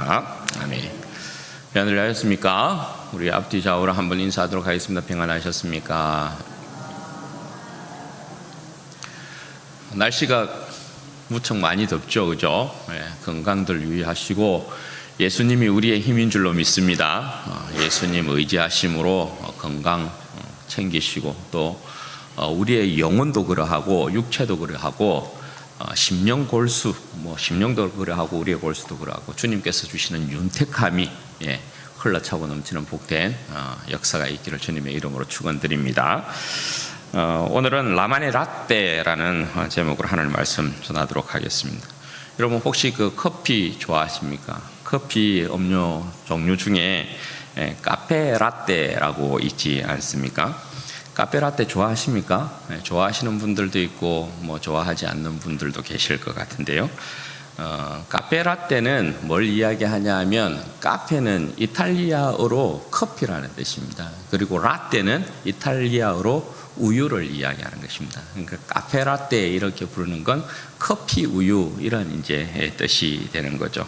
합니다. 아멘. 평안을 하셨습니까? 우리 앞뒤 좌우로 한번 인사하도록 하겠습니다. 평안하셨습니까? 날씨가 무척 많이 덥죠, 그죠? 건강들 유의하시고 예수님이 우리의 힘인 줄로 믿습니다. 예수님 의지하심으로 건강 챙기시고 또 우리의 영혼도 그러하고 육체도 그러하고 심령 골수, 심령도 그러하고 우리의 골수도 그러하고 주님께서 주시는 윤택함이 흘러차고 넘치는 복된 역사가 있기를 주님의 이름으로 축원드립니다. 오늘은 라마네 라떼라는 제목으로 하나님 말씀 전하도록 하겠습니다. 여러분 혹시 그 커피 좋아하십니까? 커피 음료 종류 중에 카페 라떼라고 있지 않습니까? 카페 라떼 좋아하십니까? 좋아하시는 분들도 있고 좋아하지 않는 분들도 계실 것 같은데요. 카페 라떼는 뭘 이야기하냐 하면 카페는 이탈리아어로 커피라는 뜻입니다. 그리고 라떼는 이탈리아어로 우유를 이야기하는 것입니다. 그러니까 카페 라떼 이렇게 부르는 건 커피 우유 이런 이제 뜻이 되는 거죠.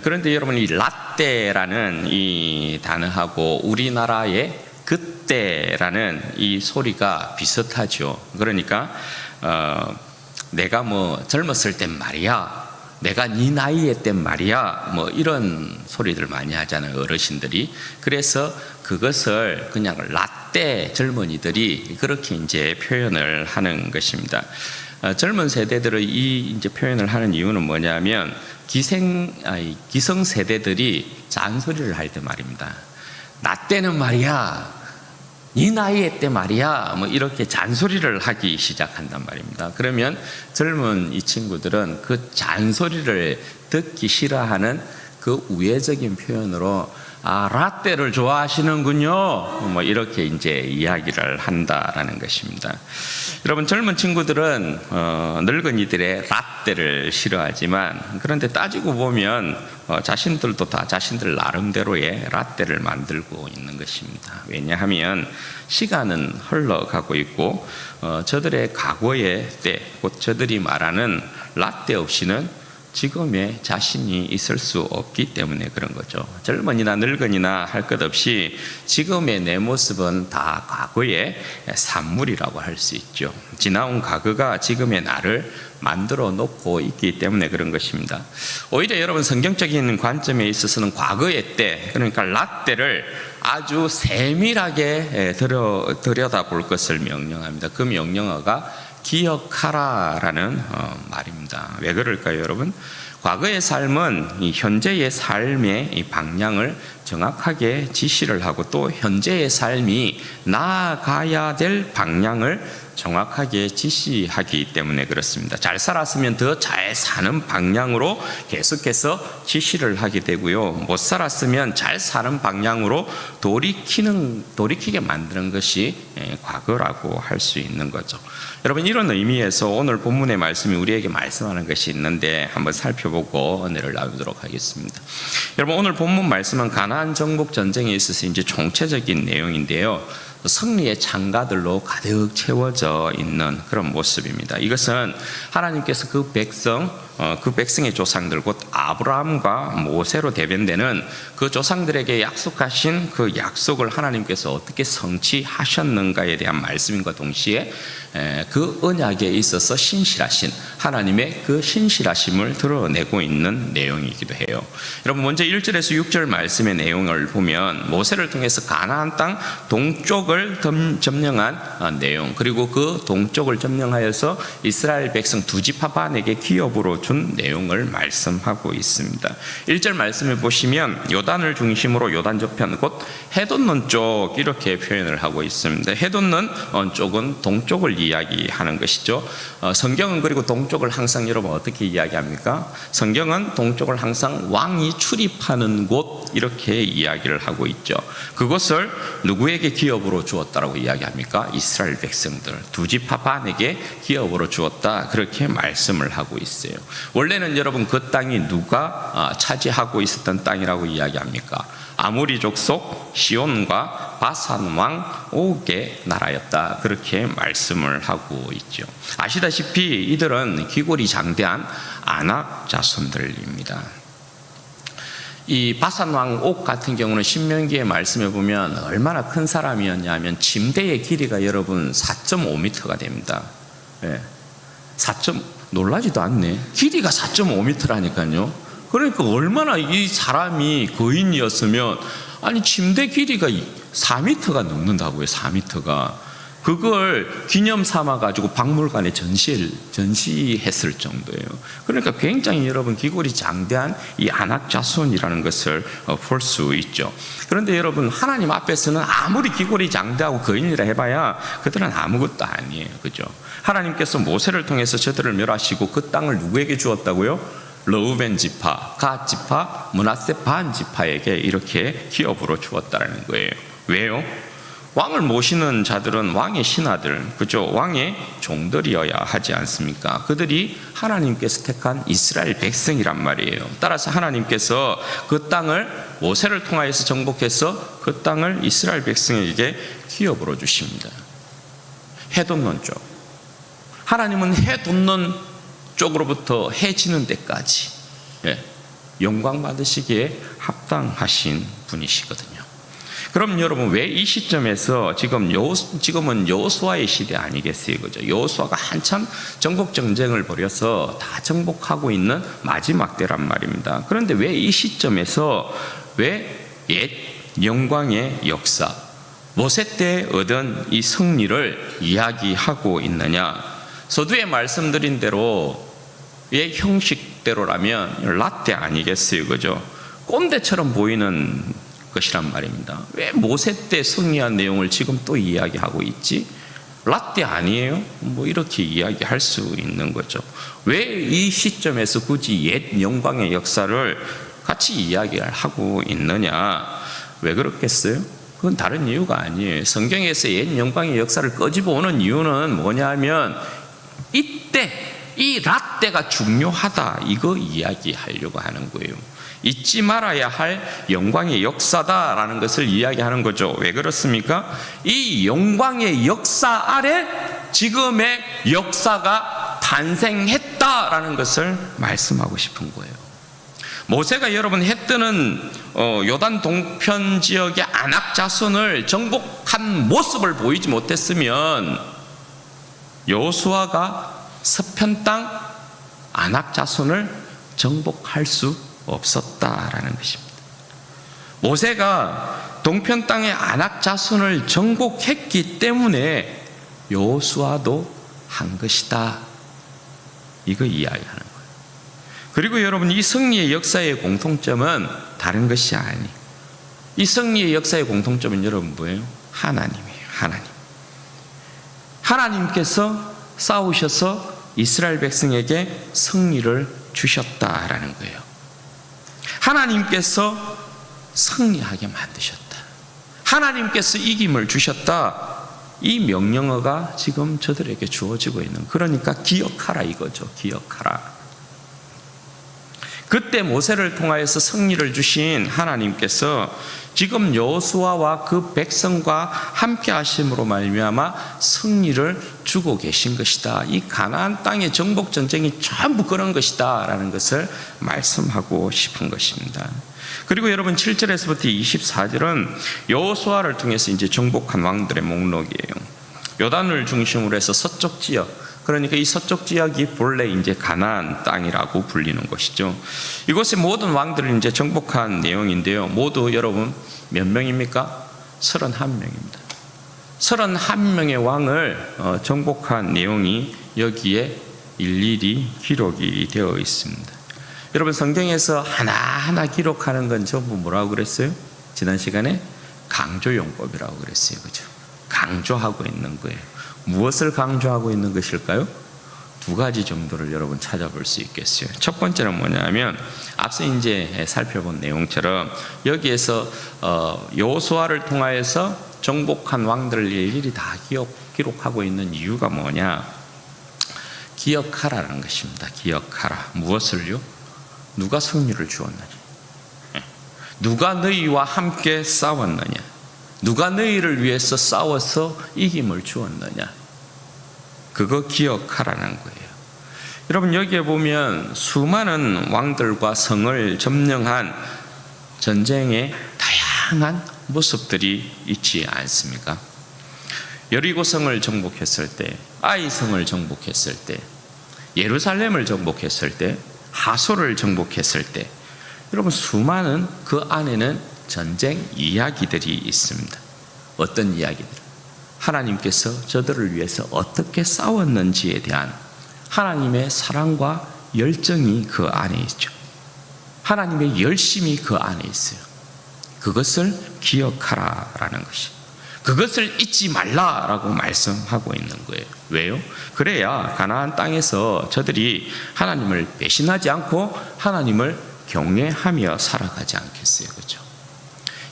그런데 여러분 이 라떼라는 이 단어하고 우리나라의 그때라는 이 소리가 비슷하죠. 그러니까 내가 젊었을 땐 말이야, 내가 네 나이에 땐 말이야, 이런 소리들 많이 하잖아요, 어르신들이. 그래서 그것을 그냥 라떼 젊은이들이 그렇게 이제 표현을 하는 것입니다. 젊은 세대들의 이 이제 표현을 하는 이유는 뭐냐면 기성 세대들이 잔소리를 할 때 말입니다. 나 때는 말이야, 네 나이에 때 말이야, 이렇게 잔소리를 하기 시작한단 말입니다. 그러면 젊은 이 친구들은 그 잔소리를 듣기 싫어하는 그 우회적인 표현으로 라떼를 좋아하시는군요, 이렇게 이제 이야기를 한다라는 것입니다. 여러분 젊은 친구들은 늙은이들의 라떼를 싫어하지만 그런데 따지고 보면 자신들도 다 자신들 나름대로의 라떼를 만들고 있는 것입니다. 왜냐하면 시간은 흘러가고 있고 저들의 과거의 때, 곧 저들이 말하는 라떼 없이는 지금의 자신이 있을 수 없기 때문에 그런 거죠. 젊은이나 늙은이나 할 것 없이 지금의 내 모습은 다 과거의 산물이라고 할 수 있죠. 지나온 과거가 지금의 나를 만들어 놓고 있기 때문에 그런 것입니다. 오히려 여러분 성경적인 관점에 있어서는 과거의 때, 그러니까 라떼를 아주 세밀하게 들여다볼 것을 명령합니다. 그 명령어가 기억하라라는 말입니다. 왜 그럴까요, 여러분? 과거의 삶은 이 현재의 삶의 이 방향을 정확하게 지시를 하고 또 현재의 삶이 나아가야 될 방향을 정확하게 지시하기 때문에 그렇습니다. 잘 살았으면 더 잘 사는 방향으로 계속해서 지시를 하게 되고요. 못 살았으면 잘 사는 방향으로 돌이키게 만드는 것이 과거라고 할 수 있는 거죠. 여러분 이런 의미에서 오늘 본문의 말씀이 우리에게 말씀하는 것이 있는데 한번 살펴보고 은혜를 나누도록 하겠습니다. 여러분 오늘 본문 말씀은 가나안 정복 전쟁에 있어서 이제 총체적인 내용인데요. 승리의 창가들로 가득 채워져 있는 그런 모습입니다. 이것은 하나님께서 그 백성의 조상들 곧 아브라함과 모세로 대변되는 그 조상들에게 약속하신 그 약속을 하나님께서 어떻게 성취하셨는가에 대한 말씀인과 동시에 그 언약에 있어서 신실하신 하나님의 그 신실하심을 드러내고 있는 내용이기도 해요. 여러분 먼저 1절에서 6절 말씀의 내용을 보면 모세를 통해서 가나안 땅 동쪽을 점령한 내용, 그리고 그 동쪽을 점령하여서 이스라엘 백성 두 지파 반에게 기업으로 준 내용을 말씀하고 있습니다. 1절 말씀을 보시면 요단을 중심으로 요단 저편 곧 헤돈론 쪽 이렇게 표현을 하고 있습니다. 헤돈론 쪽은 동쪽을 이야기하는 것이죠. 성경은 그리고 동쪽을 항상 여러분 어떻게 이야기합니까? 성경은 동쪽을 항상 왕이 출입하는 곳 이렇게 이야기를 하고 있죠. 그것을 누구에게 기업으로 주었다라고 이야기합니까? 이스라엘 백성들 두 지파 반에게 기업으로 주었다 그렇게 말씀을 하고 있어요. 원래는 여러분 그 땅이 누가 차지하고 있었던 땅이라고 이야기합니까? 아모리 족속 시온과 바산 왕 옥의 나라였다 그렇게 말씀을 하고 있죠. 아시다시피 이들은 귀골이 장대한 아낙 자손들입니다. 이 바산 왕 옥 같은 경우는 신명기의 말씀에 보면 얼마나 큰 사람이었냐면 침대의 길이가 여러분 4.5m가 됩니다. 예. 놀라지도 않네. 길이가 4.5m라니까요. 그러니까 얼마나 이 사람이 거인이었으면, 아니 침대 길이가 4m가 넘는다고요. 4m가. 그걸 기념 삼아 가지고 박물관에 전시했을 정도예요. 그러니까 굉장히 여러분 기골이 장대한 이 안악자손이라는 것을 볼 수 있죠. 그런데 여러분 하나님 앞에서는 아무리 기골이 장대하고 거인이라 해봐야 그들은 아무것도 아니에요. 그죠? 하나님께서 모세를 통해서 저들을 멸하시고 그 땅을 누구에게 주었다고요? 르우벤 지파, 갓 지파, 므낫세 반 지파에게 이렇게 기업으로 주었다는 거예요. 왜요? 왕을 모시는 자들은 왕의 신하들, 그죠? 왕의 종들이어야 하지 않습니까? 그들이 하나님께서 택한 이스라엘 백성이란 말이에요. 따라서 하나님께서 그 땅을 모세를 통하여서 정복해서 그 땅을 이스라엘 백성에게 기업으로 주십니다. 해 돋는 쪽. 하나님은 해 돋는 쪽으로부터 해 지는 데까지 영광 받으시기에 합당하신 분이시거든요. 그럼 여러분 왜 이 시점에서 지금은 여호수아의 시대 아니겠어요, 그죠? 여호수아가 한참 정복 전쟁을 벌여서 다 정복하고 있는 마지막 때란 말입니다. 그런데 왜 이 시점에서 왜 옛 영광의 역사, 모세 때 얻은 이 승리를 이야기하고 있느냐? 서두에 말씀드린 대로 의 형식대로라면 라떼 아니겠어요, 그죠? 꼰대처럼 보이는 것이란 말입니다. 왜 모세 때 승리한 내용을 지금 또 이야기하고 있지? 라떼 아니에요? 뭐 이렇게 이야기할 수 있는 거죠. 왜 이 시점에서 굳이 옛 영광의 역사를 같이 이야기를 하고 있느냐? 왜 그렇겠어요? 그건 다른 이유가 아니에요. 성경에서 옛 영광의 역사를 꺼집어 오는 이유는 뭐냐면 이때 이 라떼가 중요하다, 이거 이야기하려고 하는 거예요. 잊지 말아야 할 영광의 역사다라는 것을 이야기하는 거죠. 왜 그렇습니까? 이 영광의 역사 아래 지금의 역사가 탄생했다라는 것을 말씀하고 싶은 거예요. 모세가 여러분 해 뜨는 요단 동편 지역의 아낙 자손을 정복한 모습을 보이지 못했으면 여호수아가 서편 땅 아낙 자손을 정복할 수 없었다라는 것입니다. 모세가 동편 땅의 아낙 자손을 정복했기 때문에 여호수아도 한 것이다, 이거 이야기하는 거예요. 그리고 여러분 이 승리의 역사의 공통점은 다른 것이 아니에요. 이 승리의 역사의 공통점은 여러분 뭐예요? 하나님이에요. 하나님께서 싸우셔서 이스라엘 백성에게 승리를 주셨다라는 거예요. 하나님께서 승리하게 만드셨다. 하나님께서 이김을 주셨다. 이 명령어가 지금 저들에게 주어지고 있는, 그러니까 기억하라 이거죠. 기억하라. 그때 모세를 통하여서 승리를 주신 하나님께서 지금 여호수아와 그 백성과 함께 하심으로 말미암아 승리를 주고 계신 것이다. 이 가나안 땅의 정복 전쟁이 전부 그런 것이다 라는 것을 말씀하고 싶은 것입니다. 그리고 여러분 7절에서부터 24절은 여호수아를 통해서 이제 정복한 왕들의 목록이에요. 요단을 중심으로 해서 서쪽 지역, 그러니까 이 서쪽 지역이 본래 이제 가나안 땅이라고 불리는 것이죠. 이곳의 모든 왕들을 이제 정복한 내용인데요. 모두 여러분 몇 명입니까? 31명입니다. 31명의 왕을 정복한 내용이 여기에 일일이 기록이 되어 있습니다. 여러분 성경에서 하나하나 기록하는 건 전부 뭐라고 그랬어요? 지난 시간에 강조용법이라고 그랬어요. 그죠? 강조하고 있는 거예요. 무엇을 강조하고 있는 것일까요? 두 가지 정도를 여러분 찾아볼 수 있겠어요. 첫 번째는 뭐냐면 앞서 이제 살펴본 내용처럼 여기에서 여호수아를 통하여서 정복한 왕들을 일일이 다 기록하고 있는 이유가 뭐냐? 기억하라는 것입니다. 기억하라. 무엇을요? 누가 승리를 주었느냐? 누가 너희와 함께 싸웠느냐? 누가 너희를 위해서 싸워서 이김을 주었느냐? 그거 기억하라는 거예요. 여러분 여기에 보면 수많은 왕들과 성을 점령한 전쟁의 다양한 모습들이 있지 않습니까? 여리고성을 정복했을 때, 아이성을 정복했을 때, 예루살렘을 정복했을 때, 하소를 정복했을 때, 여러분 수많은 그 안에는 전쟁 이야기들이 있습니다. 어떤 이야기들? 하나님께서 저들을 위해서 어떻게 싸웠는지에 대한 하나님의 사랑과 열정이 그 안에 있죠. 하나님의 열심이 그 안에 있어요. 그것을 기억하라라는 것이, 그것을 잊지 말라라고 말씀하고 있는 거예요. 왜요? 그래야 가나안 땅에서 저들이 하나님을 배신하지 않고 하나님을 경외하며 살아가지 않겠어요. 그렇죠?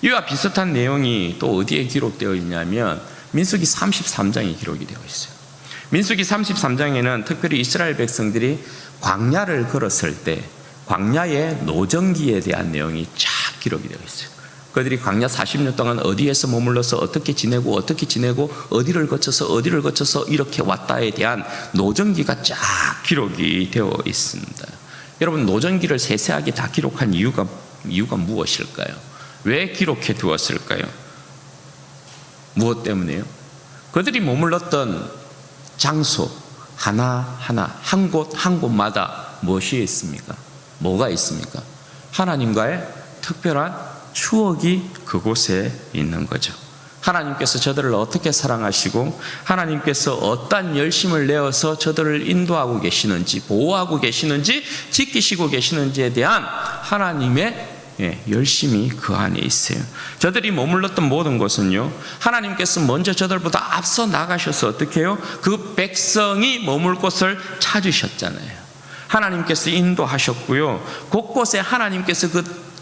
이와 비슷한 내용이 또 어디에 기록되어 있냐면 민수기 33장에 기록이 되어 있어요. 민수기 33장에는 특별히 이스라엘 백성들이 광야를 걸었을 때 광야의 노정기에 대한 내용이 쫙 기록이 되어 있어요. 그들이 광야 40년 동안 어디에서 머물러서 어떻게 지내고 어디를 거쳐서 이렇게 왔다에 대한 노정기가 쫙 기록이 되어 있습니다. 여러분, 노정기를 세세하게 다 기록한 이유가 무엇일까요? 왜 기록해 두었을까요? 무엇 때문에요? 그들이 머물렀던 장소 하나하나 한 곳마다 무엇이 있습니까? 뭐가 있습니까? 하나님과의 특별한 추억이 그곳에 있는 거죠. 하나님께서 저들을 어떻게 사랑하시고 하나님께서 어떤 열심을 내어서 저들을 인도하고 계시는지, 보호하고 계시는지, 지키시고 계시는지에 대한 하나님의 열심이 그 안에 있어요. 저들이 머물렀던 모든 것은요, 하나님께서 먼저 저들보다 앞서 나가셔서 어떻게 해요? 그 백성이 머물 곳을 찾으셨잖아요. 하나님께서 인도하셨고요, 곳곳에 하나님께서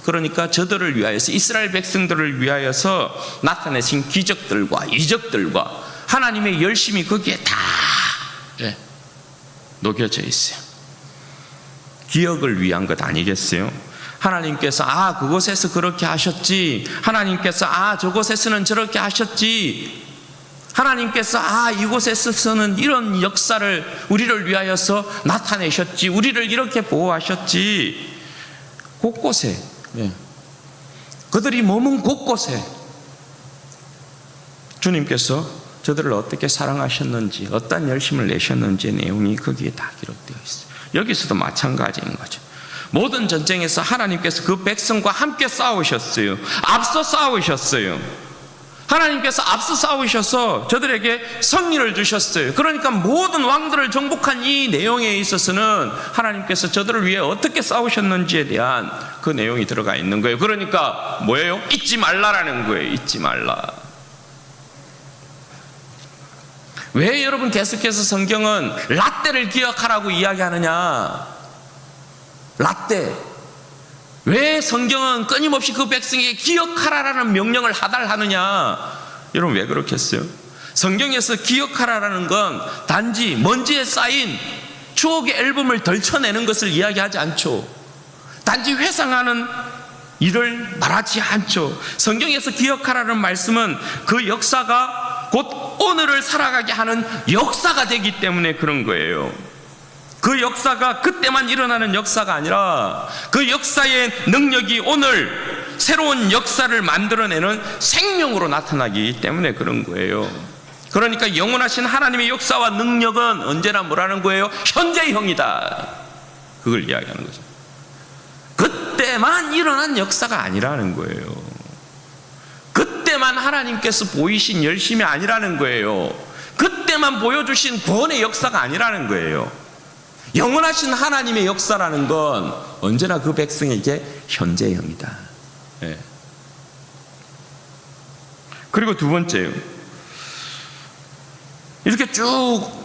그러니까 저들을 위하여서, 이스라엘 백성들을 위하여서 나타내신 기적들과 이적들과 하나님의 열심이 거기에 다 녹여져 있어요. 기억을 위한 것 아니겠어요? 하나님께서 그곳에서 그렇게 하셨지, 하나님께서 저곳에서는 저렇게 하셨지, 하나님께서 이곳에서는 이런 역사를 우리를 위하여서 나타내셨지, 우리를 이렇게 보호하셨지. 곳곳에, 그들이 머문 곳곳에 주님께서 저들을 어떻게 사랑하셨는지, 어떤 열심을 내셨는지의 내용이 거기에 다 기록되어 있어요. 여기서도 마찬가지인 거죠. 모든 전쟁에서 하나님께서 그 백성과 함께 싸우셨어요. 앞서 싸우셨어요. 하나님께서 앞서 싸우셔서 저들에게 승리를 주셨어요. 그러니까 모든 왕들을 정복한 이 내용에 있어서는 하나님께서 저들을 위해 어떻게 싸우셨는지에 대한 그 내용이 들어가 있는 거예요. 그러니까 뭐예요? 잊지 말라라는 거예요. 잊지 말라. 왜 여러분 계속해서 성경은 라떼를 기억하라고 이야기하느냐? 라떼. 왜 성경은 끊임없이 그 백성에게 기억하라라는 명령을 하달하느냐? 여러분, 왜 그렇겠어요? 성경에서 기억하라라는 건 단지 먼지에 쌓인 추억의 앨범을 덜쳐내는 것을 이야기하지 않죠. 단지 회상하는 일을 말하지 않죠. 성경에서 기억하라는 말씀은 그 역사가 곧 오늘을 살아가게 하는 역사가 되기 때문에 그런 거예요. 그 역사가 그때만 일어나는 역사가 아니라 그 역사의 능력이 오늘 새로운 역사를 만들어내는 생명으로 나타나기 때문에 그런 거예요. 그러니까 영원하신 하나님의 역사와 능력은 언제나 뭐라는 거예요? 현재형이다. 그걸 이야기하는 거죠. 그때만 일어난 역사가 아니라는 거예요. 그때만 하나님께서 보이신 열심이 아니라는 거예요. 그때만 보여주신 구원의 역사가 아니라는 거예요. 영원하신 하나님의 역사라는 건 언제나 그 백성에게 현재형이다. 그리고 두 번째요, 이렇게 쭉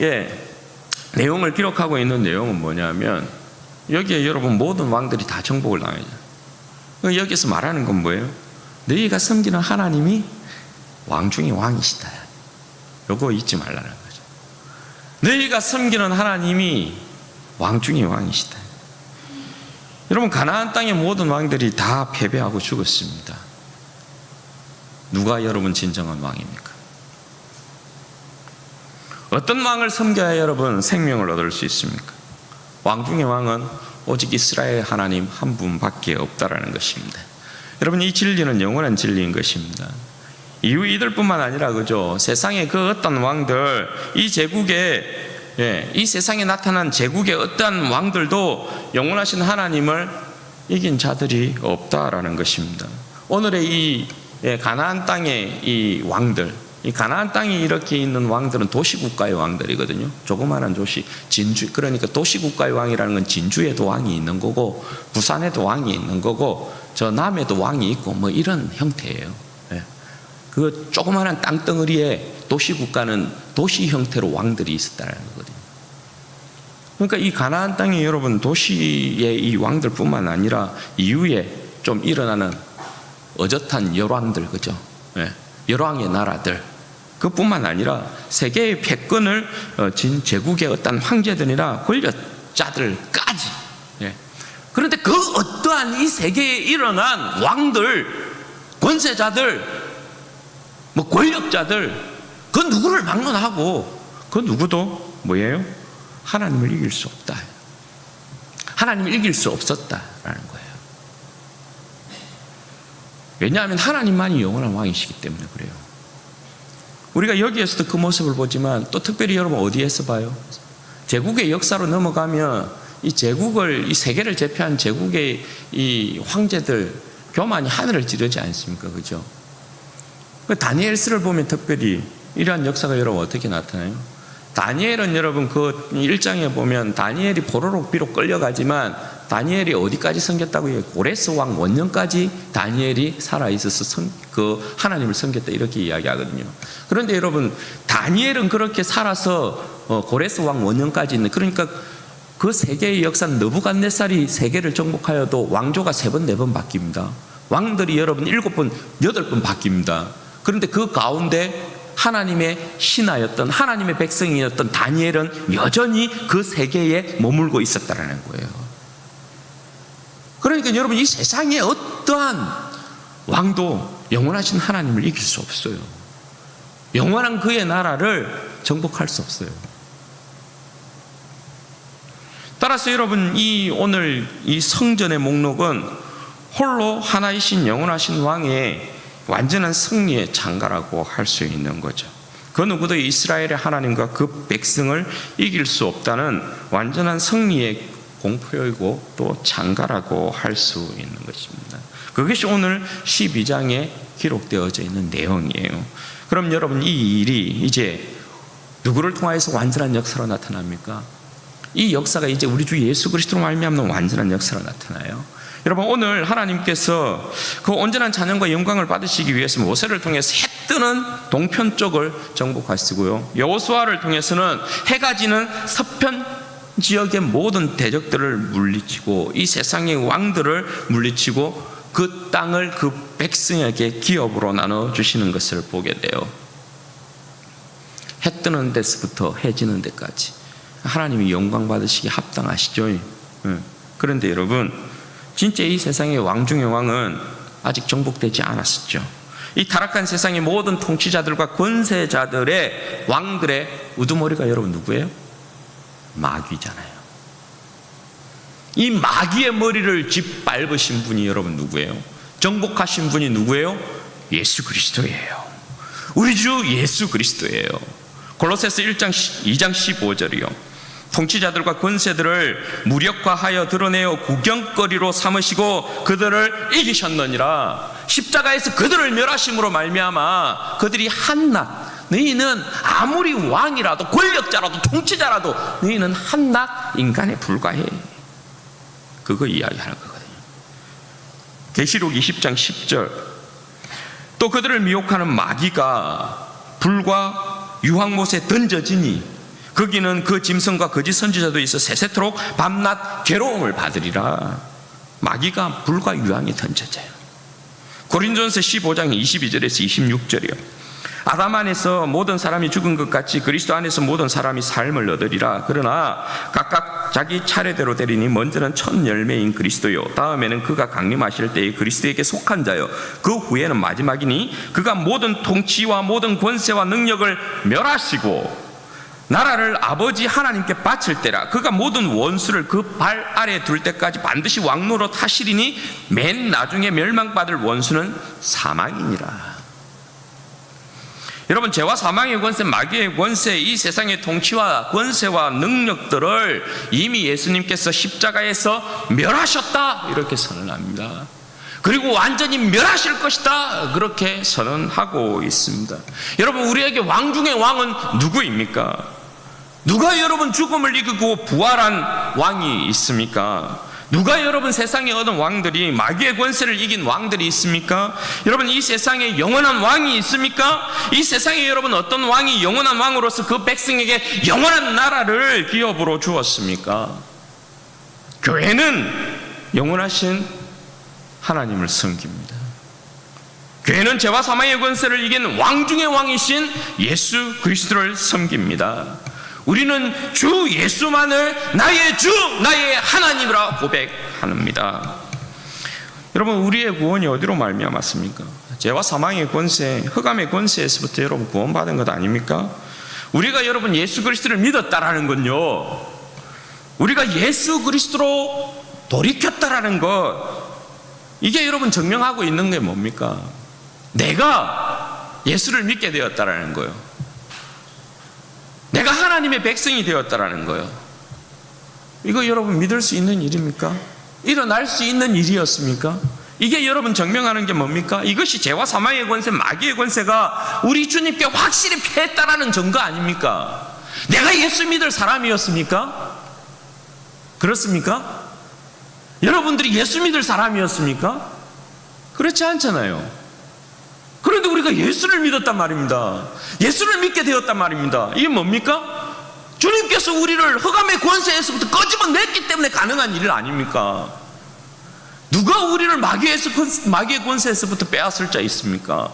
내용을 기록하고 있는 내용은 뭐냐면, 여기에 여러분 모든 왕들이 다 정복을 당하죠. 여기서 말하는 건 뭐예요? 너희가 섬기는 하나님이 왕 중에 왕이시다. 요거 잊지 말라는 거죠. 너희가 섬기는 하나님이 왕 중에 왕이시다. 여러분, 가나안 땅의 모든 왕들이 다 패배하고 죽었습니다. 누가 여러분 진정한 왕입니까? 어떤 왕을 섬겨야 여러분 생명을 얻을 수 있습니까? 왕 중의 왕은 오직 이스라엘 하나님 한 분밖에 없다라는 것입니다. 여러분, 이 진리는 영원한 진리인 것입니다. 이후 이들뿐만 아니라 그죠, 세상의 그 어떤 왕들, 이 제국에, 이 세상에 나타난 제국의 어떠한 왕들도 영원하신 하나님을 이긴 자들이 없다라는 것입니다. 오늘의 이 가나안 땅의 이 왕들, 이 가나안 땅에 이렇게 있는 왕들은 도시국가의 왕들이거든요. 조그마한 도시, 진주, 그러니까 도시국가의 왕이라는 건 진주에도 왕이 있는 거고, 부산에도 왕이 있는 거고, 저 남에도 왕이 있고, 뭐 이런 형태예요. 그 조그마한 땅덩어리에 도시국가는 도시 형태로 왕들이 있었다는 거거든요. 그러니까 이 가나안 땅에 여러분, 도시의 이 왕들뿐만 아니라 이후에 좀 일어나는 어젓한 열왕들, 그죠? 열왕의 나라들, 그뿐만 아니라 세계의 패권을 진 제국의 어떤 황제들이나 권력자들까지. 그런데 그 어떠한 이 세계에 일어난 왕들, 권세자들, 뭐 권력자들, 그 누구를 막론하고 그 누구도 뭐예요? 하나님을 이길 수 없다. 하나님을 이길 수 없었다라는 거예요. 왜냐하면 하나님만이 영원한 왕이시기 때문에 그래요. 우리가 여기에서도 그 모습을 보지만 또 특별히 여러분 어디에서 봐요? 제국의 역사로 넘어가면 이 제국을, 이 세계를 제패한 제국의 이 황제들 교만이 하늘을 찌르지 않습니까? 그죠? 다니엘서를 보면 특별히 이러한 역사가 여러분 어떻게 나타나요? 다니엘은 여러분 그 1장에 보면 다니엘이 포로로 비록 끌려가지만 다니엘이 어디까지 섬겼다고요? 고레스 왕 원년까지 다니엘이 살아있어서 그 하나님을 섬겼다, 이렇게 이야기하거든요. 그런데 여러분, 다니엘은 그렇게 살아서 고레스 왕 원년까지 있는, 그러니까 그 세계의 역사는 느부갓네살이 세계를 정복하여도 왕조가 3번, 4번 바뀝니다. 왕들이 여러분 7번, 8번 바뀝니다. 그런데 그 가운데 하나님의 신하였던, 하나님의 백성이었던 다니엘은 여전히 그 세계에 머물고 있었다는 거예요. 그러니까 여러분, 이 세상에 어떠한 왕도 영원하신 하나님을 이길 수 없어요. 영원한 그의 나라를 정복할 수 없어요. 따라서 여러분, 이 오늘 이 성전의 목록은 홀로 하나이신 영원하신 왕의 완전한 승리의 장가라고 할 수 있는 거죠. 그 누구도 이스라엘의 하나님과 그 백성을 이길 수 없다는 완전한 승리의 공표이고 또 장가라고 할 수 있는 것입니다. 그것이 오늘 12장에 기록되어져 있는 내용이에요. 그럼 여러분, 이 일이 이제 누구를 통하여서 완전한 역사로 나타납니까? 이 역사가 이제 우리 주 예수 그리스도로 말미암는 완전한 역사로 나타나요. 여러분, 오늘 하나님께서 그 온전한 찬양과 영광을 받으시기 위해서 모세를 통해서 해 뜨는 동편 쪽을 정복하시고요, 여호수아를 통해서는 해가 지는 서편 지역의 모든 대적들을 물리치고 이 세상의 왕들을 물리치고 그 땅을 그 백성에게 기업으로 나눠주시는 것을 보게 돼요. 해 뜨는 데서부터 해 지는 데까지 하나님이 영광 받으시기 합당하시죠. 그런데 여러분, 진짜 이 세상의 왕 중의 왕은 아직 정복되지 않았었죠. 이 타락한 세상의 모든 통치자들과 권세자들의 왕들의 우두머리가 여러분 누구예요? 마귀잖아요. 이 마귀의 머리를 짓밟으신 분이 여러분 누구예요? 정복하신 분이 누구예요? 예수 그리스도예요. 우리 주 예수 그리스도예요. 골로새서 2장 15절이요. 통치자들과 권세들을 무력화하여 드러내어 구경거리로 삼으시고 그들을 이기셨느니라. 십자가에서 그들을 멸하심으로 말미암아 그들이 한낱, 너희는 아무리 왕이라도 권력자라도 통치자라도 너희는 한낱 인간에 불과해. 그거 이야기하는 거거든요. 계시록 20장 10절. 또 그들을 미혹하는 마귀가 불과 유황못에 던져지니 거기는 그 짐승과 거짓 선지자도 있어 세세토록 밤낮 괴로움을 받으리라. 마귀가 불과 유황에 던져져요. 고린도전서 15장 22절에서 26절이요. 아담 안에서 모든 사람이 죽은 것 같이 그리스도 안에서 모든 사람이 삶을 얻으리라. 그러나 각각 자기 차례대로 되리니 먼저는 첫 열매인 그리스도요, 다음에는 그가 강림하실 때에 그리스도에게 속한 자요, 그 후에는 마지막이니 그가 모든 통치와 모든 권세와 능력을 멸하시고 나라를 아버지 하나님께 바칠 때라. 그가 모든 원수를 그 발 아래 둘 때까지 반드시 왕노릇 하시리니 맨 나중에 멸망받을 원수는 사망이니라. 여러분, 죄와 사망의 권세, 마귀의 권세, 이 세상의 통치와 권세와 능력들을 이미 예수님께서 십자가에서 멸하셨다, 이렇게 선언합니다. 그리고 완전히 멸하실 것이다, 그렇게 선언하고 있습니다. 여러분, 우리에게 왕 중의 왕은 누구입니까? 누가 여러분 죽음을 이기고 부활한 왕이 있습니까? 누가 여러분 세상에 얻은 왕들이, 마귀의 권세를 이긴 왕들이 있습니까? 여러분, 이 세상에 영원한 왕이 있습니까? 이 세상에 여러분 어떤 왕이 영원한 왕으로서 그 백성에게 영원한 나라를 기업으로 주었습니까? 교회는 영원하신 하나님을 섬깁니다. 교회는 죄와 사망의 권세를 이긴 왕 중의 왕이신 예수 그리스도를 섬깁니다. 우리는 주 예수만을 나의 주, 나의 하나님이라 고백합니다. 여러분, 우리의 구원이 어디로 말미암았습니까? 죄와 사망의 권세, 흑암의 권세에서부터 여러분 구원받은 것 아닙니까? 우리가 여러분 예수 그리스도를 믿었다라는 건요, 우리가 예수 그리스도로 돌이켰다라는 것, 이게 여러분 증명하고 있는 게 뭡니까? 내가 예수를 믿게 되었다라는 거예요. 내가 하나님의 백성이 되었다라는 거예요. 이거 여러분 믿을 수 있는 일입니까? 일어날 수 있는 일이었습니까? 이게 여러분 증명하는 게 뭡니까? 이것이 죄와 사망의 권세, 마귀의 권세가 우리 주님께 확실히 패했다라는 증거 아닙니까? 내가 예수 믿을 사람이었습니까? 그렇습니까? 여러분들이 예수 믿을 사람이었습니까? 그렇지 않잖아요. 그런데 우리가 예수를 믿었단 말입니다. 예수를 믿게 되었단 말입니다. 이게 뭡니까? 주님께서 우리를 흑암의 권세에서부터 꺼집어냈기 때문에 가능한 일 아닙니까? 누가 우리를 마귀의 권세에서부터 빼앗을 자 있습니까?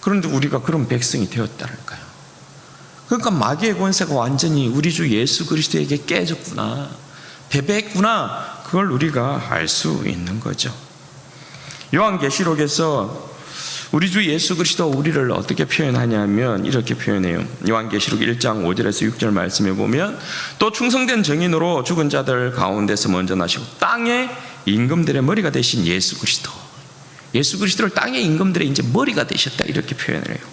그런데 우리가 그런 백성이 되었다니까요. 그러니까 마귀의 권세가 완전히 우리 주 예수 그리스도에게 깨졌구나, 패배했구나, 그걸 우리가 알 수 있는 거죠. 요한계시록에서 우리 주 예수 그리스도 우리를 어떻게 표현하냐면 이렇게 표현해요. 요한계시록 1장 5절에서 6절 말씀해 보면, 또 충성된 증인으로 죽은 자들 가운데서 먼저 나시고 땅의 임금들의 머리가 되신 예수 그리스도, 예수 그리스도를 땅의 임금들의 이제 머리가 되셨다, 이렇게 표현을 해요.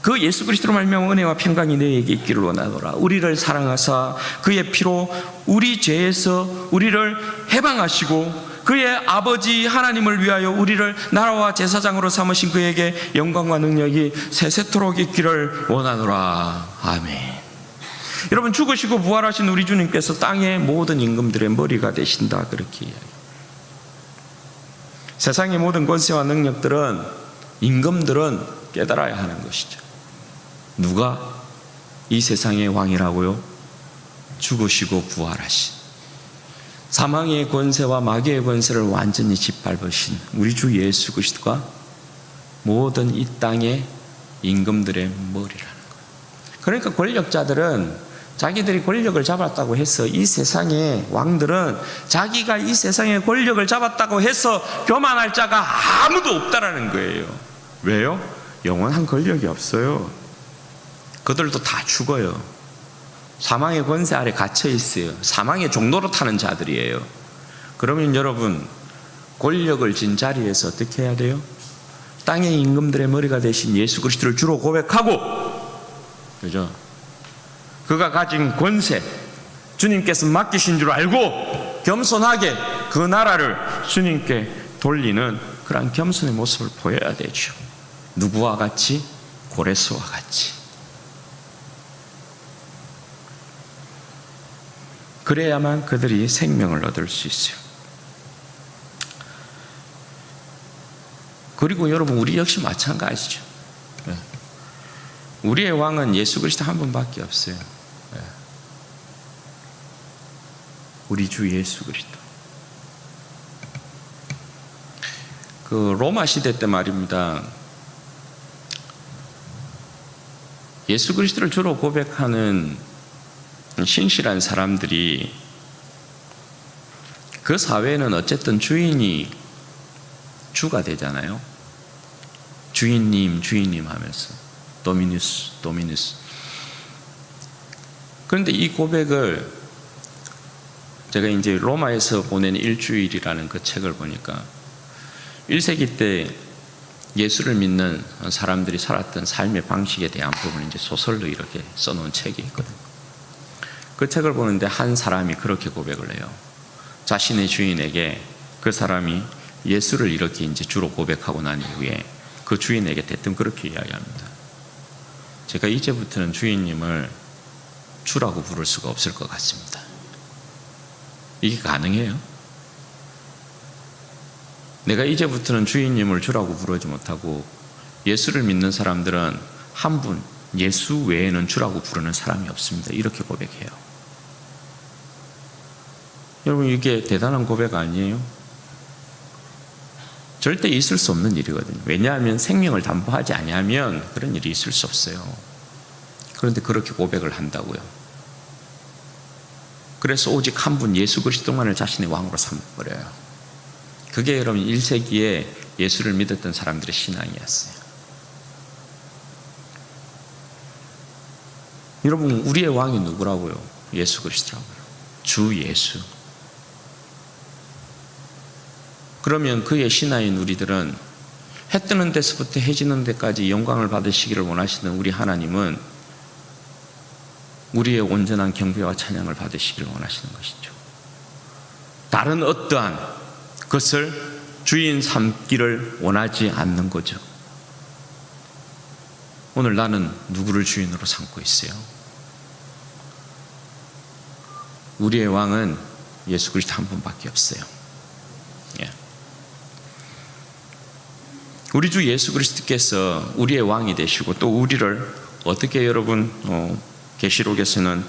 그 예수 그리스도로 말미암아 은혜와 평강이 너희에게 있기를 원하노라. 우리를 사랑하사 그의 피로 우리 죄에서 우리를 해방하시고 그의 아버지 하나님을 위하여 우리를 나라와 제사장으로 삼으신 그에게 영광과 능력이 세세토록 있기를 원하노라. 아멘. 여러분, 죽으시고 부활하신 우리 주님께서 땅의 모든 임금들의 머리가 되신다, 그렇게 이야기해요. 세상의 모든 권세와 능력들은, 임금들은 깨달아야 하는 것이죠. 누가 이 세상의 왕이라고요? 죽으시고 부활하신, 사망의 권세와 마귀의 권세를 완전히 짓밟으신 우리 주 예수 그리스도가 모든 이 땅의 임금들의 머리라는 거예요. 그러니까 권력자들은 자기들이 권력을 잡았다고 해서, 이 세상의 왕들은 자기가 이 세상의 권력을 잡았다고 해서 교만할 자가 아무도 없다라는 거예요. 왜요? 영원한 권력이 없어요. 그들도 다 죽어요. 사망의 권세 아래 갇혀 있어요. 사망의 종로로 타는 자들이에요. 그러면 여러분, 권력을 진 자리에서 어떻게 해야 돼요? 땅의 임금들의 머리가 되신 예수 그리스도를 주로 고백하고, 그죠? 그가 가진 권세, 주님께서 맡기신 줄 알고 겸손하게 그 나라를 주님께 돌리는 그런 겸손의 모습을 보여야 되죠. 누구와 같이? 고레스와 같이. 그래야만 그들이 생명을 얻을 수 있어요. 그리고 여러분, 우리 역시 마찬가지죠. 우리의 왕은 예수 그리스도 한 분밖에 없어요. 우리 주 예수 그리스도. 그 로마 시대 때 말입니다, 예수 그리스도를 주로 고백하는 신실한 사람들이, 그 사회는 어쨌든 주인이 주가 되잖아요. 주인님, 주인님 하면서 도미누스. 그런데 이 고백을 제가 이제 로마에서 보낸 일주일이라는 그 책을 보니까 1세기 때 예수를 믿는 사람들이 살았던 삶의 방식에 대한 부분을 이제 소설로 이렇게 써놓은 책이 있거든요. 그 책을 보는데 한 사람이 그렇게 고백을 해요. 자신의 주인에게 그 사람이 예수를 이렇게 이제 주로 고백하고 난 이후에 그 주인에게 대뜸 그렇게 이야기합니다. 제가 이제부터는 주인님을 주라고 부를 수가 없을 것 같습니다. 이게 가능해요? 내가 이제부터는 주인님을 주라고 부르지 못하고 예수를 믿는 사람들은 한 분, 예수 외에는 주라고 부르는 사람이 없습니다. 이렇게 고백해요. 여러분, 이게 대단한 고백 아니에요? 절대 있을 수 없는 일이거든요. 왜냐하면 생명을 담보하지 아니하면 그런 일이 있을 수 없어요. 그런데 그렇게 고백을 한다고요. 그래서 오직 한 분 예수 그리스도만을 자신의 왕으로 삼아버려요. 그게 여러분 1세기에 예수를 믿었던 사람들의 신앙이었어요. 여러분, 우리의 왕이 누구라고요? 예수 그리스도라고요. 주 예수. 그러면 그의 신하인 우리들은 해 뜨는 데서부터 해 지는 데까지 영광을 받으시기를 원하시는 우리 하나님은 우리의 온전한 경배와 찬양을 받으시기를 원하시는 것이죠. 다른 어떠한 것을 주인 삼기를 원하지 않는 거죠. 오늘 나는 누구를 주인으로 삼고 있어요? 우리의 왕은 예수 그리스도 한 분밖에 없어요. 우리 주 예수 그리스도께서 우리의 왕이 되시고 또 우리를 어떻게 여러분 계시록에서는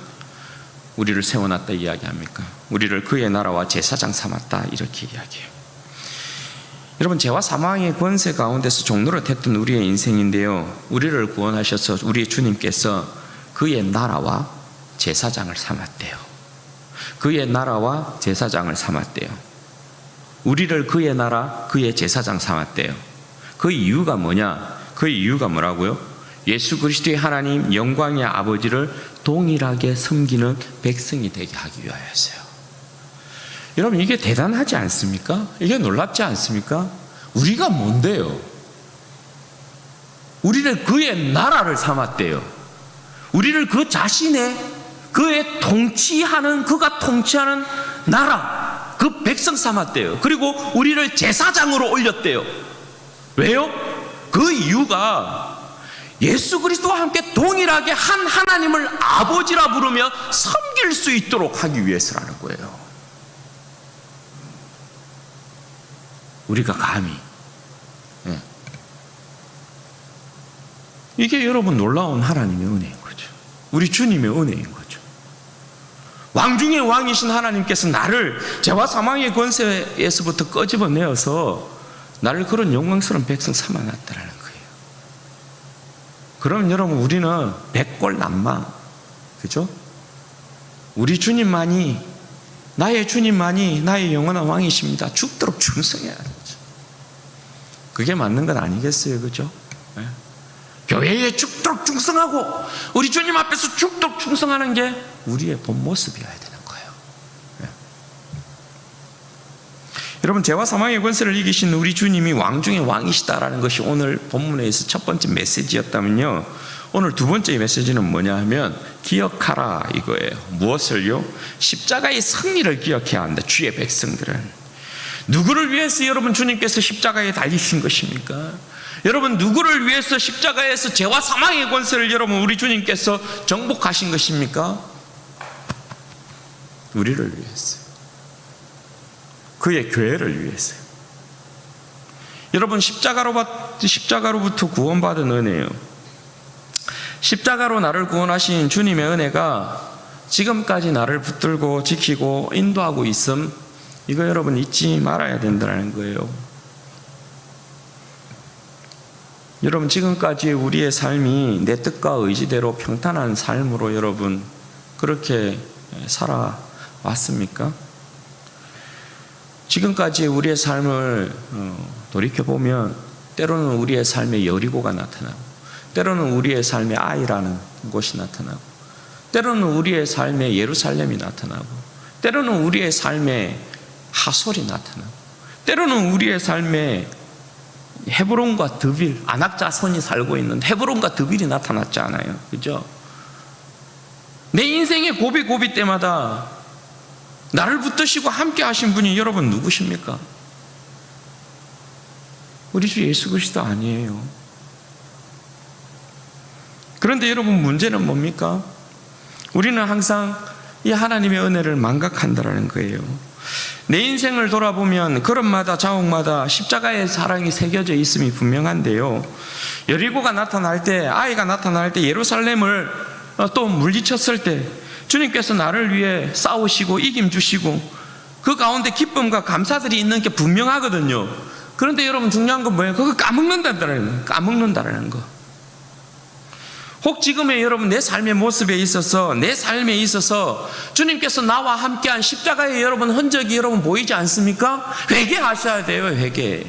우리를 세워놨다 이야기합니까? 우리를 그의 나라와 제사장 삼았다 이렇게 이야기해요. 여러분, 죄와 사망의 권세 가운데서 종노릇했던 우리의 인생인데요, 우리를 구원하셔서 우리의 주님께서 그의 나라와 제사장을 삼았대요. 그의 나라와 제사장을 삼았대요. 우리를 그의 나라, 그의 제사장 삼았대요. 그 이유가 뭐냐? 그 이유가 뭐라고요? 예수 그리스도의 하나님 영광의 아버지를 동일하게 섬기는 백성이 되게 하기 위하여서요. 여러분, 이게 대단하지 않습니까? 이게 놀랍지 않습니까? 우리가 뭔데요? 우리를 그의 나라를 삼았대요. 우리를 그 자신의 그의 통치하는, 그가 통치하는 나라, 그 백성 삼았대요. 그리고 우리를 제사장으로 올렸대요. 왜요? 그 이유가 예수 그리스도와 함께 동일하게 한 하나님을 아버지라 부르며 섬길 수 있도록 하기 위해서라는 거예요. 우리가 감히 이게 여러분 놀라운 하나님의 은혜인 거죠. 우리 주님의 은혜인 거죠. 왕 중의 왕이신 하나님께서 나를 죄와 사망의 권세에서부터 끄집어내어서 나를 그런 영광스러운 백성 삼아놨다라는 거예요. 그럼 여러분, 우리는 백골난망, 그죠? 우리 주님만이, 나의 주님만이 나의 영원한 왕이십니다. 죽도록 충성해야 되죠. 그게 맞는 건 아니겠어요, 그죠? 네? 교회에 죽도록 충성하고 우리 주님 앞에서 죽도록 충성하는 게 우리의 본 모습이어야 되는 거예요. 네? 여러분, 죄와 사망의 권세를 이기신 우리 주님이 왕 중의 왕이시다라는 것이 오늘 본문에서 첫 번째 메시지였다면요, 오늘 두 번째 메시지는 뭐냐 하면 기억하라 이거예요. 무엇을요? 십자가의 승리를 기억해야 한다. 주의 백성들은 누구를 위해서 여러분 주님께서 십자가에 달리신 것입니까? 여러분, 누구를 위해서 십자가에서 죄와 사망의 권세를 여러분 우리 주님께서 정복하신 것입니까? 우리를 위해서, 그의 교회를 위해서요. 여러분, 십자가로부터 구원받은 은혜요, 십자가로 나를 구원하신 주님의 은혜가 지금까지 나를 붙들고 지키고 인도하고 있음, 이거 여러분 잊지 말아야 된다는 거예요. 여러분, 지금까지 우리의 삶이 내 뜻과 의지대로 평탄한 삶으로 여러분 그렇게 살아왔습니까? 지금까지 우리의 삶을 돌이켜보면 때로는 우리의 삶에 여리고가 나타나고, 때로는 우리의 삶에 아이라는 곳이 나타나고, 때로는 우리의 삶에 예루살렘이 나타나고, 때로는 우리의 삶에 하솔이 나타나고, 때로는 우리의 삶에 헤브론과 드빌, 아낙 자손이 살고 있는 헤브론과 드빌이 나타났지 않아요? 그죠? 내 인생의 고비 때마다 나를 붙드시고 함께 하신 분이 여러분 누구십니까? 우리 주 예수 그리스도 아니에요. 그런데 여러분, 문제는 뭡니까? 우리는 항상 이 하나님의 은혜를 망각한다라는 거예요. 내 인생을 돌아보면 걸음마다 자옥마다 십자가의 사랑이 새겨져 있음이 분명한데요, 여리고가 나타날 때, 아이가 나타날 때, 예루살렘을 또 물리쳤을 때 주님께서 나를 위해 싸우시고 이김 주시고 그 가운데 기쁨과 감사들이 있는 게 분명하거든요. 그런데 여러분, 중요한 건 뭐예요? 그거 까먹는다라는 거. 혹 지금의 여러분 내 삶의 모습에 있어서, 내 삶에 있어서 주님께서 나와 함께한 십자가의 여러분 흔적이 여러분 보이지 않습니까? 회개하셔야 돼요. 회개.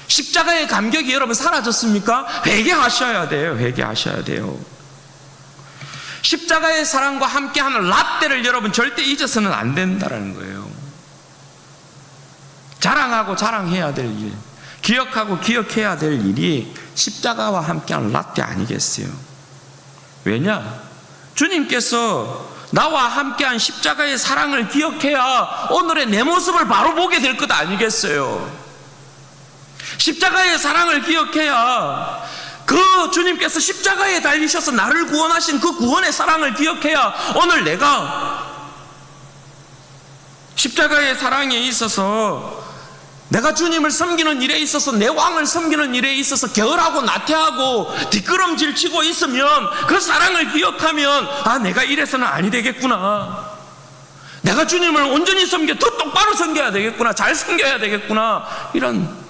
십자가의 감격이 여러분 사라졌습니까? 회개하셔야 돼요. 회개하셔야 돼요. 십자가의 사랑과 함께하는 라떼를 여러분 절대 잊어서는 안 된다는 거예요. 자랑하고 자랑해야 될 일, 기억하고 기억해야 될 일이 십자가와 함께하는 라떼 아니겠어요? 왜냐? 주님께서 나와 함께한 십자가의 사랑을 기억해야 오늘의 내 모습을 바로 보게 될 것 아니겠어요? 십자가의 사랑을 기억해야 그 주님께서 십자가에 달리셔서 나를 구원하신 그 구원의 사랑을 기억해야 오늘 내가 십자가의 사랑에 있어서, 내가 주님을 섬기는 일에 있어서, 내 왕을 섬기는 일에 있어서 게으르고 나태하고 뒷걸음질 치고 있으면 그 사랑을 기억하면, 아, 내가 이래서는 아니 되겠구나, 내가 주님을 온전히 섬겨 더 똑바로 섬겨야 되겠구나, 잘 섬겨야 되겠구나, 이런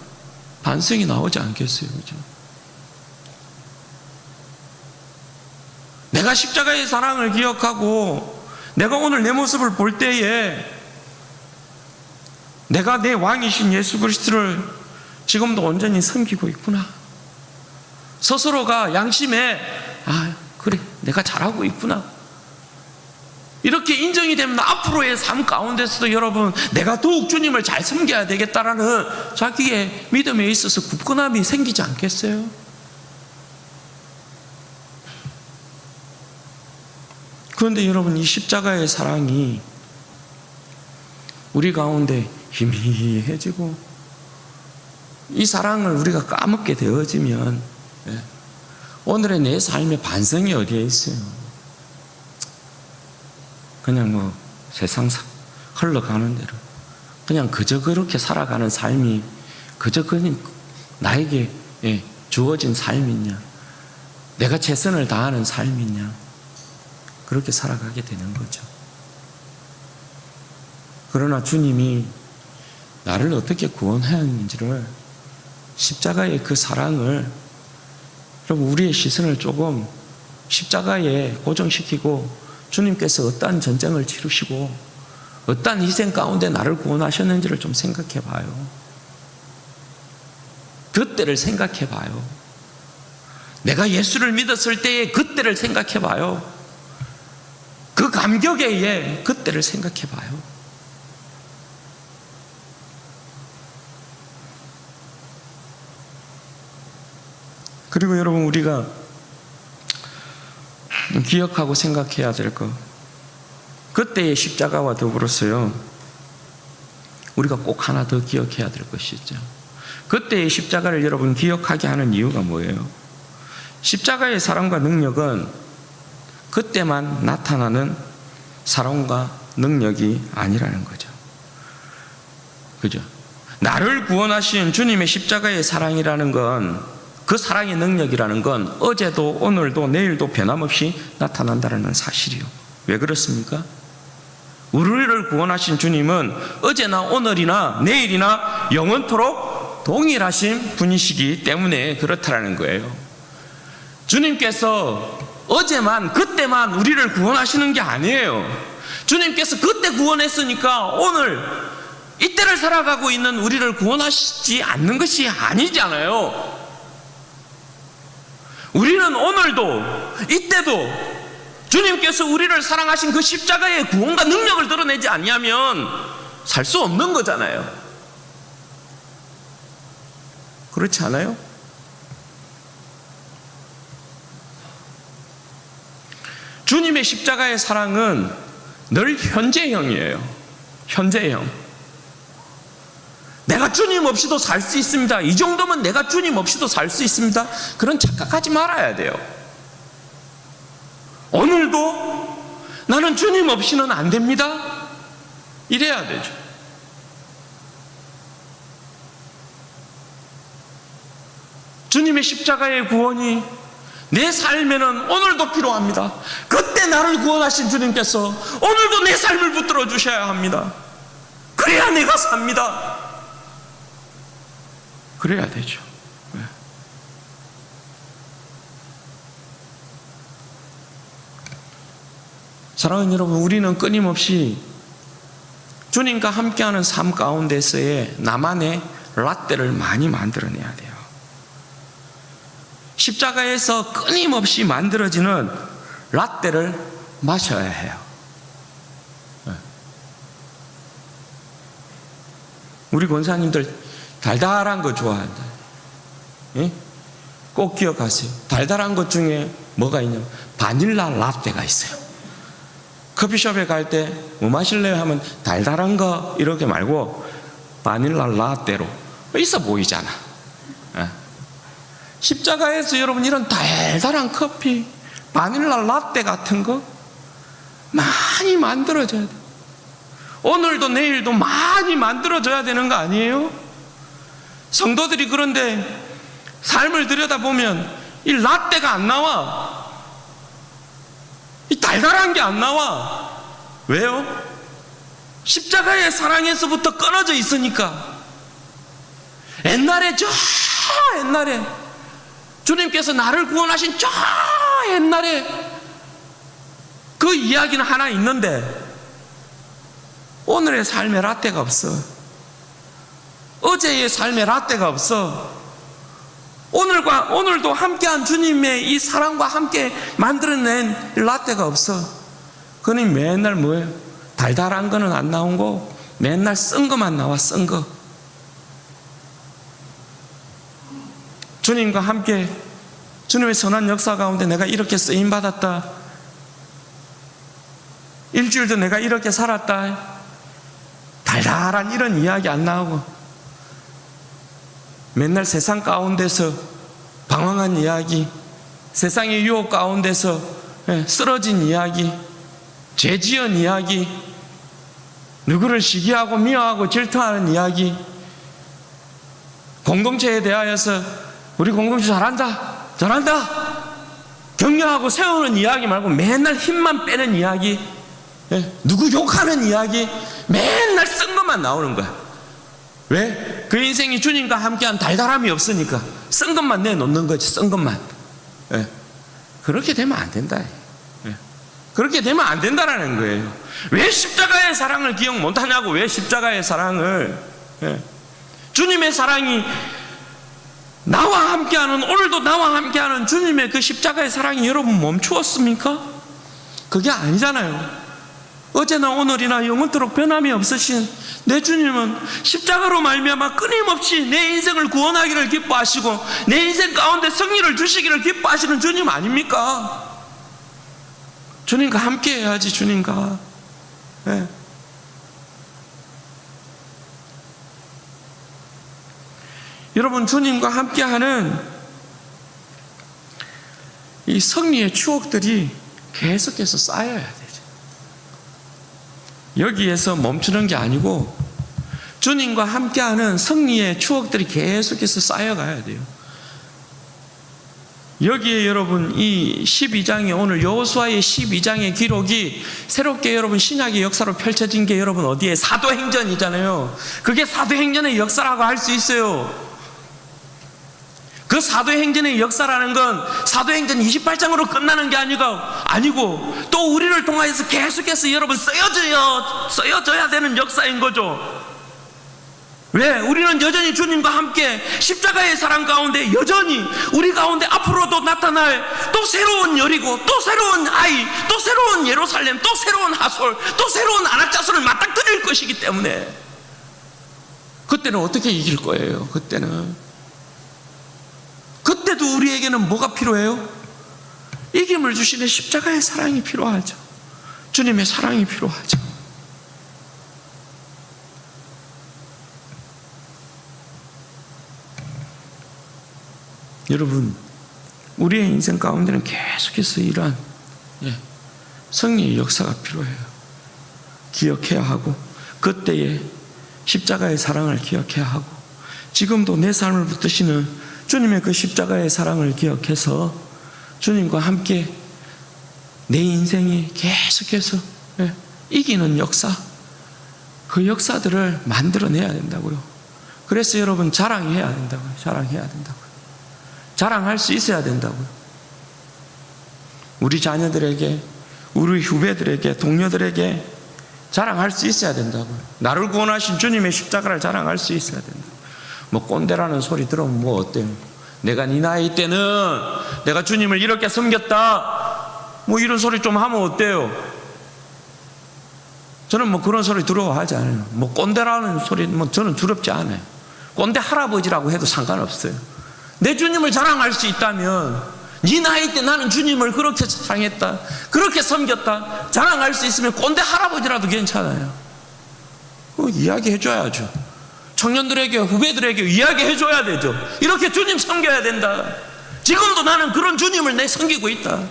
반성이 나오지 않겠어요? 그죠? 내가 십자가의 사랑을 기억하고 내가 오늘 내 모습을 볼 때에 내가 내 왕이신 예수 그리스도를 지금도 온전히 섬기고 있구나, 스스로가 양심에, 아, 그래, 내가 잘하고 있구나, 이렇게 인정이 되면 앞으로의 삶 가운데서도 여러분 내가 더욱 주님을 잘 섬겨야 되겠다라는 자기의 믿음에 있어서 굳건함이 생기지 않겠어요? 그런데 여러분, 이 십자가의 사랑이 우리 가운데 희미해지고 이 사랑을 우리가 까먹게 되어지면 오늘의 내 삶의 반성이 어디에 있어요? 그냥 뭐 세상 흘러가는 대로 그냥 그저 그렇게 살아가는 삶이 그저 그냥 나에게 주어진 삶이냐, 내가 최선을 다하는 삶이냐, 그렇게 살아가게 되는 거죠. 그러나 주님이 나를 어떻게 구원하였는지를, 십자가의 그 사랑을, 여러분, 우리의 시선을 조금 십자가에 고정시키고 주님께서 어떠한 전쟁을 치르시고 어떠한 희생 가운데 나를 구원하셨는지를 좀 생각해 봐요. 그때를 생각해 봐요. 내가 예수를 믿었을 때의 그때를 생각해 봐요. 그 감격의 그때를 생각해 봐요. 그리고 여러분, 우리가 기억하고 생각해야 될 것, 그때의 십자가와 더불어서요, 우리가 꼭 하나 더 기억해야 될 것이 있죠. 그때의 십자가를 여러분 기억하게 하는 이유가 뭐예요? 십자가의 사랑과 능력은 그때만 나타나는 사랑과 능력이 아니라는 거죠. 그죠? 나를 구원하신 주님의 십자가의 사랑이라는 건, 그 사랑의 능력이라는 건 어제도 오늘도 내일도 변함없이 나타난다는 사실이요. 왜 그렇습니까? 우리를 구원하신 주님은 어제나 오늘이나 내일이나 영원토록 동일하신 분이시기 때문에 그렇다라는 거예요. 주님께서 어제만, 그때만 우리를 구원하시는 게 아니에요. 주님께서 그때 구원했으니까 오늘 이때를 살아가고 있는 우리를 구원하시지 않는 것이 아니잖아요. 우리는 오늘도 이때도 주님께서 우리를 사랑하신 그 십자가의 구원과 능력을 드러내지 않으면 살 수 없는 거잖아요. 그렇지 않아요? 주님의 십자가의 사랑은 늘 현재형이에요. 현재형. 내가 주님 없이도 살 수 있습니다. 이 정도면 내가 주님 없이도 살 수 있습니다. 그런 착각하지 말아야 돼요. 오늘도 나는 주님 없이는 안 됩니다. 이래야 되죠. 주님의 십자가의 구원이 내 삶에는 오늘도 필요합니다. 그때 나를 구원하신 주님께서 오늘도 내 삶을 붙들어 주셔야 합니다. 그래야 내가 삽니다. 그래야 되죠. 사랑하는 여러분, 우리는 끊임없이 주님과 함께하는 삶 가운데서의 나만의 라떼를 많이 만들어내야 돼요. 십자가에서 끊임없이 만들어지는 라떼를 마셔야 해요. 우리 권사님들 달달한 거 좋아한다. 꼭 기억하세요. 달달한 것 중에 뭐가 있냐면 바닐라 라떼가 있어요. 커피숍에 갈 때 뭐 마실래요? 하면 달달한 거 이렇게 말고 바닐라 라떼로 있어 보이잖아. 십자가에서 여러분 이런 달달한 커피, 바닐라 라떼 같은 거 많이 만들어져야 돼. 오늘도 내일도 많이 만들어져야 되는 거 아니에요? 성도들이 그런데 삶을 들여다보면 이 라떼가 안 나와. 이 달달한 게 안 나와. 왜요? 십자가의 사랑에서부터 끊어져 있으니까. 옛날에 주님께서 나를 구원하신 저 옛날에 그 이야기는 하나 있는데 오늘의 삶에 라떼가 없어. 어제의 삶에 라떼가 없어. 오늘도 함께한 주님의 이 사랑과 함께 만들어낸 라떼가 없어. 그는 맨날 뭐예요? 달달한 거는 안 나온 거, 맨날 쓴 거만 나와, 쓴 거. 주님과 함께 주님의 선한 역사 가운데 내가 이렇게 쓰임받았다. 일주일도 내가 이렇게 살았다. 달달한 이런 이야기 안 나오고 맨날 세상 가운데서 방황한 이야기, 세상의 유혹 가운데서 쓰러진 이야기, 죄지은 이야기, 누구를 시기하고 미워하고 질투하는 이야기, 공동체에 대하여서 우리 공동체 잘한다 격려하고 세우는 이야기 말고 맨날 힘만 빼는 이야기, 누구 욕하는 이야기, 맨날 쓴 것만 나오는 거야. 왜? 그 인생이 주님과 함께한 달달함이 없으니까 쓴 것만 내놓는 거지. 쓴 것만. 그렇게 되면 안 된다. 그렇게 되면 안 된다라는 거예요. 왜 십자가의 사랑을 기억 못하냐고. 왜 십자가의 사랑을. 주님의 사랑이 나와 함께하는, 오늘도 나와 함께하는 주님의 그 십자가의 사랑이 여러분 멈추었습니까? 그게 아니잖아요. 어제나 오늘이나 영원토록 변함이 없으신 내 주님은 십자가로 말미암아 끊임없이 내 인생을 구원하기를 기뻐하시고 내 인생 가운데 승리를 주시기를 기뻐하시는 주님 아닙니까? 주님과 함께 해야지. 주님과. 여러분, 주님과 함께하는 이 승리의 추억들이 계속해서 쌓여야 되죠. 여기에서 멈추는 게 아니고 주님과 함께하는 승리의 추억들이 계속해서 쌓여가야 돼요. 여기에 여러분 이 12장의 오늘 여호수아의 12장의 기록이 새롭게 여러분 신약의 역사로 펼쳐진 게 여러분 어디에? 사도행전이잖아요. 그게 사도행전의 역사라고 할 수 있어요. 그 사도행전의 역사라는 건 사도행전 28장으로 끝나는 게 아니고 또 우리를 통하여서 계속해서 여러분 쓰여져야 되는 역사인 거죠. 왜? 우리는 여전히 주님과 함께 십자가의 사랑 가운데 여전히 우리 가운데 앞으로도 나타날 또 새로운 여리고, 또 새로운 아이, 또 새로운 예루살렘, 또 새로운 하솔, 또 새로운 아낙자손을 맞닥뜨릴 것이기 때문에 그때는 어떻게 이길 거예요? 그때도 우리에게는 뭐가 필요해요? 이김을 주시는 십자가의 사랑이 필요하죠. 주님의 사랑이 필요하죠. 여러분, 우리의 인생 가운데는 계속해서 이러한 승리의 역사가 필요해요. 기억해야 하고, 그때의 십자가의 사랑을 기억해야 하고, 지금도 내 삶을 붙드시는 주님의 그 십자가의 사랑을 기억해서 주님과 함께 내 인생이 계속해서 이기는 역사, 그 역사들을 만들어내야 된다고요. 그래서 여러분, 자랑해야 된다고요. 자랑할 수 있어야 된다고요. 우리 자녀들에게, 우리 후배들에게, 동료들에게 자랑할 수 있어야 된다고요. 나를 구원하신 주님의 십자가를 자랑할 수 있어야 된다고요. 뭐 꼰대라는 소리 들으면 뭐 어때요? 내가 네 나이 때는 내가 주님을 이렇게 섬겼다, 뭐 이런 소리 좀 하면 어때요? 저는 뭐 그런 소리 두려워하지 않아요. 뭐 꼰대라는 소리 뭐 저는 두렵지 않아요. 꼰대 할아버지라고 해도 상관없어요. 내 주님을 자랑할 수 있다면, 네 나이 때 나는 주님을 그렇게 사랑했다, 그렇게 섬겼다 자랑할 수 있으면 꼰대 할아버지라도 괜찮아요. 이야기해줘야죠. 청년들에게, 후배들에게 이야기해줘야 되죠. 이렇게 주님 섬겨야 된다, 지금도 나는 그런 주님을 내 섬기고 있다,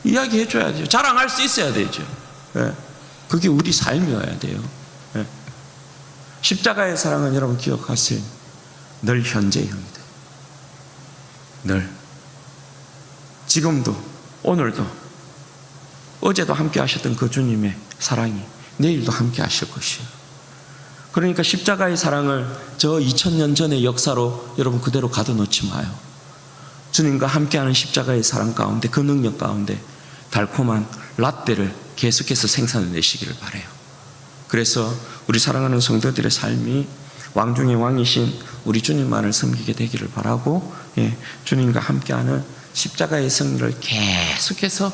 이야기해줘야 돼요. 자랑할 수 있어야 되죠. 그게 우리 삶이어야 돼요. 십자가의 사랑은 여러분 기억하세요. 늘 현재형이다. 늘, 지금도, 오늘도, 어제도 함께 하셨던 그 주님의 사랑이 내일도 함께 하실 것이에요. 그러니까 십자가의 사랑을 저 2000년 전의 역사로 여러분 그대로 가둬놓지 마요. 주님과 함께하는 십자가의 사랑 가운데, 그 능력 가운데 달콤한 라떼를 계속해서 생산해내시기를 바라요. 그래서 우리 사랑하는 성도들의 삶이 왕 중의 왕이신 우리 주님만을 섬기게 되기를 바라고, 주님과 함께하는 십자가의 승리를 계속해서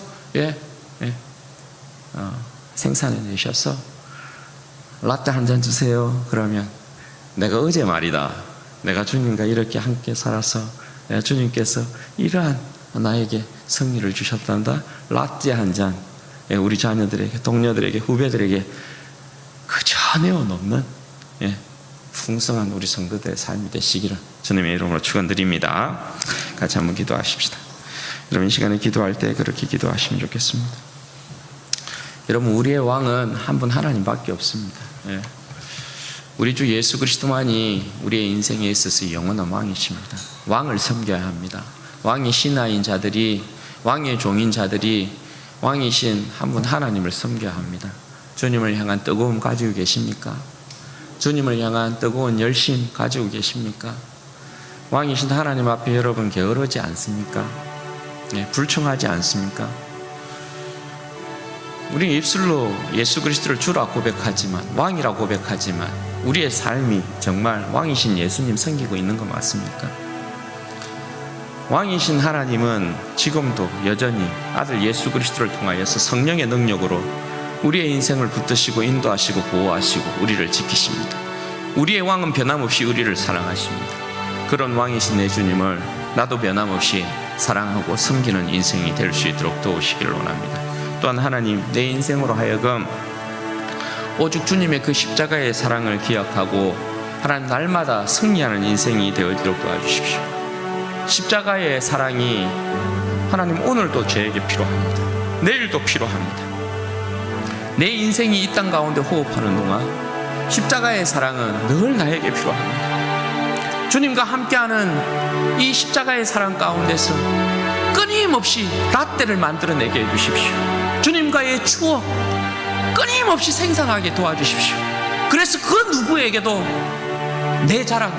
생산해내셔서 라떼 한 잔 주세요. 그러면 내가 어제 말이다, 내가 주님과 이렇게 함께 살아서 주님께서 이러한 나에게 승리를 주셨단다, 라떼 한 잔 우리 자녀들에게, 동료들에게, 후배들에게 그저 내어놓는 풍성한 우리 성도들의 삶이 되시기를 주님의 이름으로 축원드립니다. 같이 한번 기도하십시다. 여러분, 이 시간에 기도할 때 그렇게 기도하시면 좋겠습니다. 여러분, 우리의 왕은 한 분 하나님밖에 없습니다. 우리 주 예수 그리스도만이 우리의 인생에 있어서 영원한 왕이십니다. 왕을 섬겨야 합니다. 왕의 신하인 자들이, 왕의 종인 자들이 왕이신 한 분 하나님을 섬겨야 합니다. 주님을 향한 뜨거움 가지고 계십니까? 주님을 향한 뜨거운 열심 가지고 계십니까? 왕이신 하나님 앞에 여러분 게으르지 않습니까? 불충하지 않습니까? 우리 입술로 예수 그리스도를 주라 고백하지만, 왕이라 고백하지만 우리의 삶이 정말 왕이신 예수님 섬기고 있는 거 맞습니까? 왕이신 하나님은 지금도 여전히 아들 예수 그리스도를 통하여서 성령의 능력으로 우리의 인생을 붙드시고 인도하시고 보호하시고 우리를 지키십니다. 우리의 왕은 변함없이 우리를 사랑하십니다. 그런 왕이신 내 주님을 나도 변함없이 사랑하고 섬기는 인생이 될 수 있도록 도우시기를 원합니다. 또한 하나님, 내 인생으로 하여금 오직 주님의 그 십자가의 사랑을 기억하고 하나님 날마다 승리하는 인생이 되어지도록 도와주십시오. 십자가의 사랑이 하나님 오늘도 저에게 필요합니다. 내일도 필요합니다. 내 인생이 이 땅 가운데 호흡하는 동안 십자가의 사랑은 늘 나에게 필요합니다. 주님과 함께하는 이 십자가의 사랑 가운데서 끊임없이 라떼를 만들어내게 해주십시오. 주님과의 추억 끊임없이 생산하게 도와주십시오. 그래서 그 누구에게도 내 자랑,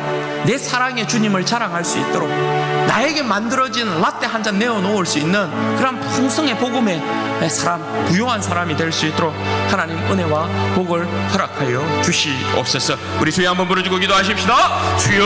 내 사랑의 주님을 자랑할 수 있도록 나에게 만들어진 라떼 한 잔 내어놓을 수 있는 그런 풍성의 복음의 사람, 부유한 사람이 될 수 있도록 하나님 은혜와 복을 허락하여 주시옵소서. 우리 주여 한번 부르짖고 기도하십시다. 주여